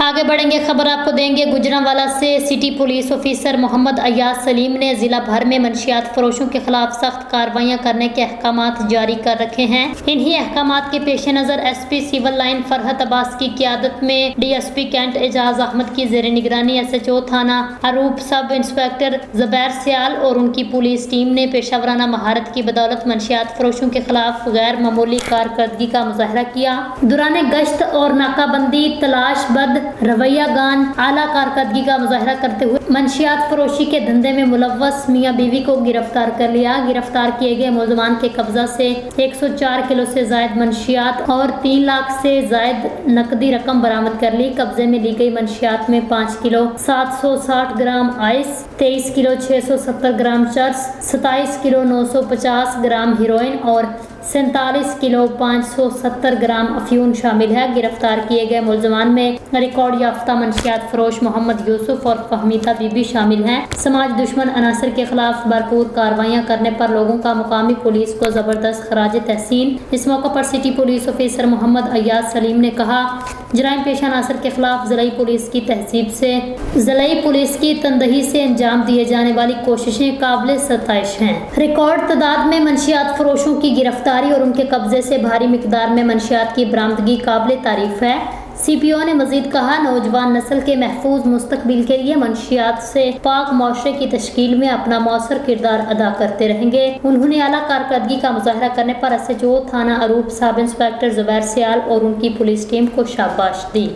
आगे बढ़ेंगे, खबर आपको देंगे गुजरांवाला से। City police officer Mohammad Ayyaz Saleem ने जिला भर में मंशियात फरोशों के खिलाफ सख्त कार्रवाइयां करने के अहकामात जारी कर रखे हैं। इन्हीं अहकामात के पेश नज़र SP civil line Farhat Abbas की क़यादत में डीएसपी कैंट एजाज अहमद की ज़ेर निगरानी एसएचओ थाना अरूप सब इंस्पेक्टर ज़ुबैर सियाल और उनकी पुलिस टीम ने पेशावराना महारत की बदौलत मंशियात फरोशों के खिलाफ गैर मामूली कारकर्दगी का मुजाहरा किया। दौरान गश्त और नाकाबंदी तलाश बद रवैया गान आला कारकर्दगी का मुजाहरा करते हुए मंशियात फरोशी के धंधे में मुलव्वस मियाँ बीवी को गिरफ्तार कर लिया। गिरफ्तार किए गए मुलजमान के कब्जा से 104 किलो से जायद मंशियात और 3 लाख से जायद नकदी रकम बरामद कर ली। कब्जे में ली गई मंशियात में 5 किलो 760 ग्राम आइस, 23 किलो 670 ग्राम चर्स, 27 किलो 950 ग्राम हीरोइन और 47 किलो 570 ग्राम अफ्यून शामिल है। गिरफ्तार किए गए मुलजमान में रिकॉर्ड याफ्ता मंशियात फरोश मोहम्मद यूसुफ और फहमीदा बीबी शामिल हैं। समाज दुश्मन अनासर के खिलाफ भरपूर कार्रवाइयां करने पर लोगों का मुकामी पुलिस को जबरदस्त खराज तहसीन। इस मौके पर city police officer Mohammad Ayyaz Saleem ने कहा, जराइम पेश अनासर के खिलाफ ज़िलाई पुलिस की तहजीब से ज़िलाई पुलिस की तनदही से अंजाम दिए जाने वाली कोशिशें काबिल सताइश हैं। रिकॉर्ड तादाद में मंशियात फरोशों की गिरफ्तारी और उनके कब्जे से भारी मिकदार में मंशियात की बरामदगी काबिल तारीफ है। सीपीओ ने मजीद कहा, नौजवान नस्ल के महफूज मुस्तकबिल के लिए मंशियात से पाक माशरे की तश्कील में अपना मौसर किरदार अदा करते रहेंगे। उन्होंने आला कारकर्दगी का मुजाहरा करने पर एसएचओ थाना अरूप सब इंस्पेक्टर ज़ुबैर सियाल और उनकी पुलिस टीम को शाबाश दी।